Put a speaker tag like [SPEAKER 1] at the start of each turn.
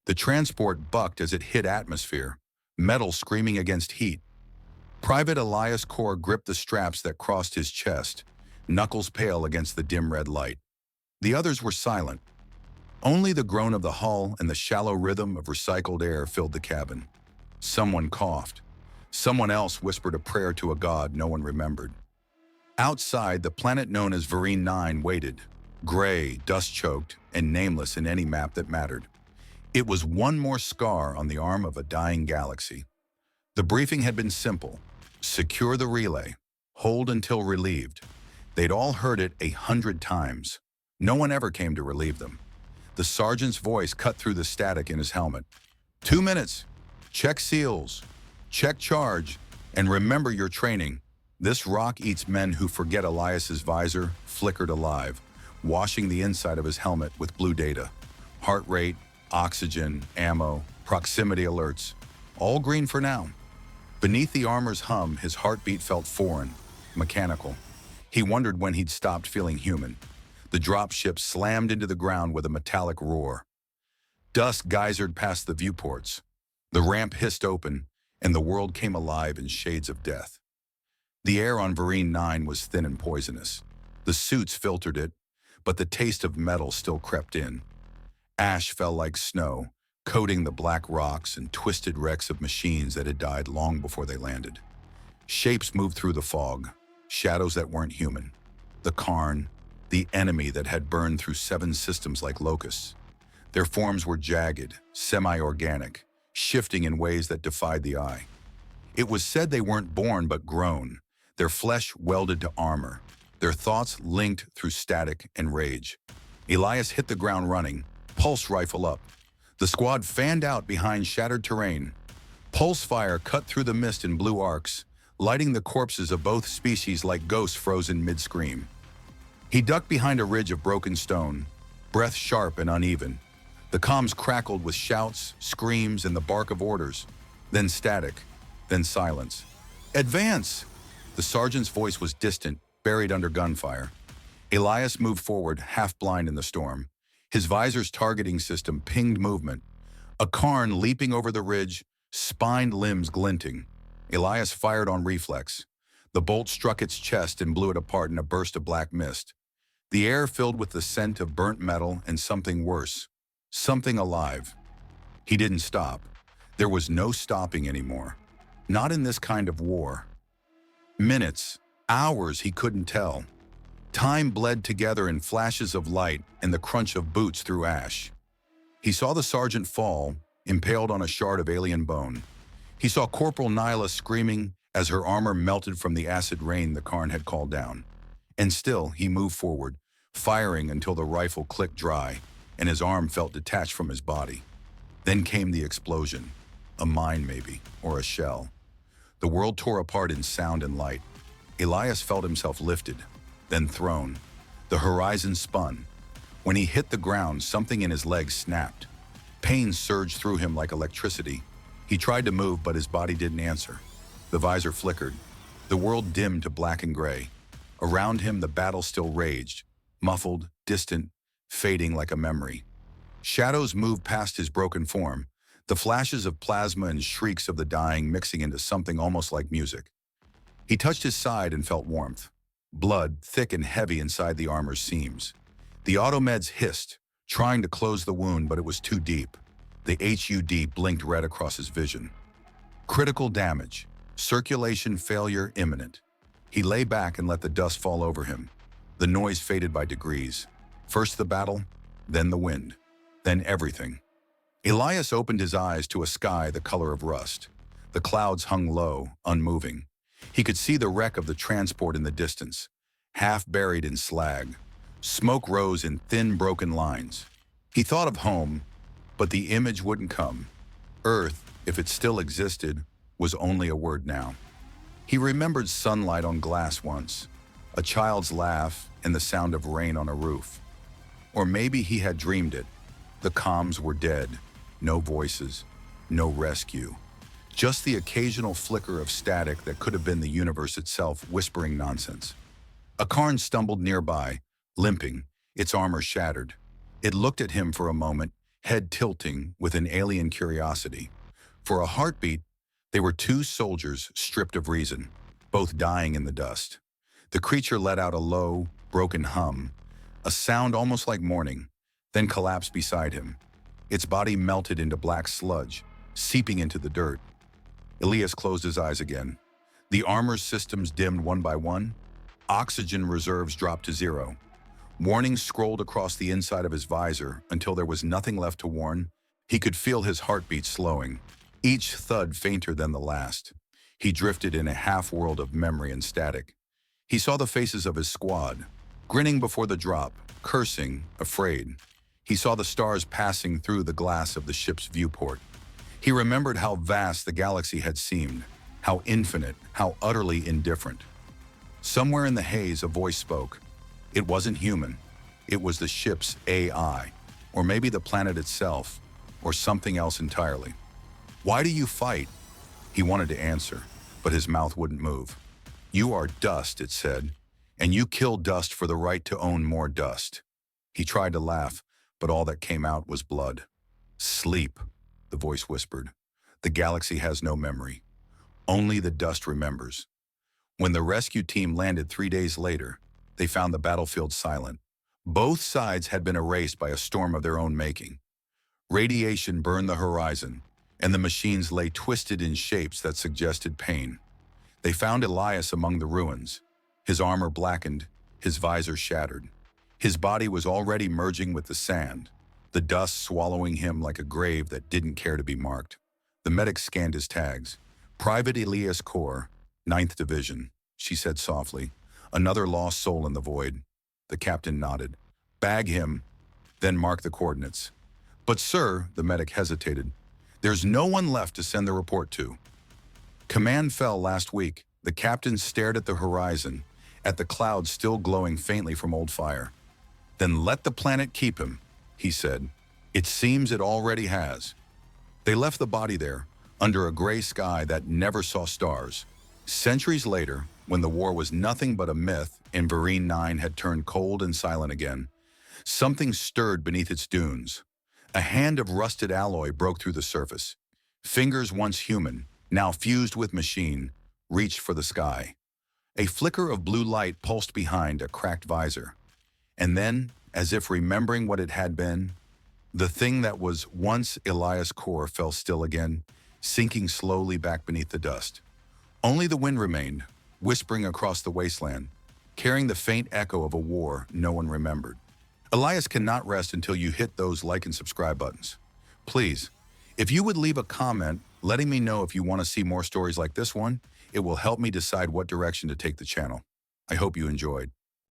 [SPEAKER 1] The transport bucked as it hit atmosphere, metal screaming against heat. Private Elias Korr gripped the straps that crossed his chest, knuckles pale against the dim red light. The others were silent. Only the groan of the hull and the shallow rhythm of recycled air filled the cabin. Someone coughed. Someone else whispered a prayer to a god no one remembered. Outside, the planet known as Varine 9 waited, gray, dust-choked, and nameless in any map that mattered. It was one more scar on the arm of a dying galaxy. The briefing had been simple. Secure the relay. Hold until relieved. They'd all heard it 100 times. No one ever came to relieve them. The sergeant's voice cut through the static in his helmet. 2 minutes. Check seals. Check charge. And remember your training. This rock eats men who forget. Elias's visor flickered alive, washing the inside of his helmet with blue data. Heart rate, oxygen, ammo, proximity alerts. All green for now. Beneath the armor's hum, his heartbeat felt foreign, mechanical. He wondered when he'd stopped feeling human. The dropship slammed into the ground with a metallic roar. Dust geysered past the viewports. The ramp hissed open, and the world came alive in shades of death. The air on Varine 9 was thin and poisonous. The suits filtered it, but the taste of metal still crept in. Ash fell like snow, coating the black rocks and twisted wrecks of machines that had died long before they landed. Shapes moved through the fog, shadows that weren't human. The Karn, the enemy that had burned through 7 systems like locusts. Their forms were jagged, semi-organic, shifting in ways that defied the eye. It was said they weren't born but grown, their flesh welded to armor, their thoughts linked through static and rage. Elias hit the ground running, pulse rifle up. The squad fanned out behind shattered terrain. Pulse fire cut through the mist in blue arcs, lighting the corpses of both species like ghosts frozen mid-scream. He ducked behind a ridge of broken stone, breath sharp and uneven. The comms crackled with shouts, screams, and the bark of orders. Then static, then silence. Advance! The sergeant's voice was distant, buried under gunfire. Elias moved forward, half blind in the storm. His visor's targeting system pinged movement. A Karn leaping over the ridge, spined limbs glinting. Elias fired on reflex. The bolt struck its chest and blew it apart in a burst of black mist. The air filled with the scent of burnt metal and something worse. Something alive. He didn't stop. There was no stopping anymore. Not in this kind of war. Minutes, hours, he couldn't tell. Time bled together in flashes of light and the crunch of boots through ash. He saw the sergeant fall, impaled on a shard of alien bone. He saw Corporal Nyla screaming as her armor melted from the acid rain the Karn had called down. And still, he moved forward, firing until the rifle clicked dry, and his arm felt detached from his body. Then came the explosion. A mine, maybe, or a shell. The world tore apart in sound and light. Elias felt himself lifted, then thrown. The horizon spun. When he hit the ground, something in his legs snapped. Pain surged through him like electricity. He tried to move, but his body didn't answer. The visor flickered. The world dimmed to black and gray. Around him, the battle still raged, muffled, distant, fading like a memory. Shadows moved past his broken form, the flashes of plasma and shrieks of the dying mixing into something almost like music. He touched his side and felt warmth. Blood, thick and heavy inside the armor's seams. The automeds hissed, trying to close the wound, but it was too deep. The HUD blinked red across his vision. Critical damage. Circulation failure imminent. He lay back and let the dust fall over him. The noise faded by degrees. First the battle, then the wind, then everything. Elias opened his eyes to a sky the color of rust. The clouds hung low, unmoving. He could see the wreck of the transport in the distance, half buried in slag. Smoke rose in thin, broken lines. He thought of home, but the image wouldn't come. Earth, if it still existed, was only a word now. He remembered sunlight on glass once, a child's laugh and the sound of rain on a roof. Or maybe he had dreamed it. The comms were dead. No voices, no rescue. Just the occasional flicker of static that could have been the universe itself whispering nonsense. A Karn stumbled nearby, limping, its armor shattered. It looked at him for a moment, head tilting with an alien curiosity. For a heartbeat, they were two soldiers stripped of reason, both dying in the dust. The creature let out a low, broken hum, a sound almost like mourning, then collapsed beside him. Its body melted into black sludge, seeping into the dirt. Elias closed his eyes again. The armor systems dimmed one by one. Oxygen reserves dropped to zero. Warnings scrolled across the inside of his visor until there was nothing left to warn. He could feel his heartbeat slowing, each thud fainter than the last. He drifted in a half-world of memory and static. He saw the faces of his squad, grinning before the drop, cursing, afraid. He saw the stars passing through the glass of the ship's viewport. He remembered how vast the galaxy had seemed, how infinite, how utterly indifferent. Somewhere in the haze, a voice spoke. It wasn't human. It was the ship's AI, or maybe the planet itself, or something else entirely. Why do you fight? He wanted to answer, but his mouth wouldn't move. You are dust, it said, and you kill dust for the right to own more dust. He tried to laugh, but all that came out was blood. Sleep, the voice whispered. The galaxy has no memory. Only the dust remembers. When the rescue team landed 3 days later, they found the battlefield silent. Both sides had been erased by a storm of their own making. Radiation burned the horizon, and the machines lay twisted in shapes that suggested pain. They found Elias among the ruins, his armor blackened, his visor shattered. His body was already merging with the sand, the dust swallowing him like a grave that didn't care to be marked. The medic scanned his tags. Private Elias Korr, 9th Division, she said softly. Another lost soul in the void. The captain nodded. Bag him, then mark the coordinates. But sir, the medic hesitated. There's no one left to send the report to. Command fell last week. The captain stared at the horizon, at the clouds still glowing faintly from old fire. Then let the planet keep him, he said. It seems it already has. They left the body there, under a gray sky that never saw stars. Centuries later, when the war was nothing but a myth and Vereen 9 had turned cold and silent again, something stirred beneath its dunes. A hand of rusted alloy broke through the surface. Fingers once human, now fused with machine, reached for the sky. A flicker of blue light pulsed behind a cracked visor. And then, as if remembering what it had been, the thing that was once Elias Korr fell still again, sinking slowly back beneath the dust. Only the wind remained, whispering across the wasteland, carrying the faint echo of a war no one remembered. Elias cannot rest until you hit those like and subscribe buttons. Please, if you would leave a comment letting me know if you want to see more stories like this one, it will help me decide what direction to take the channel. I hope you enjoyed.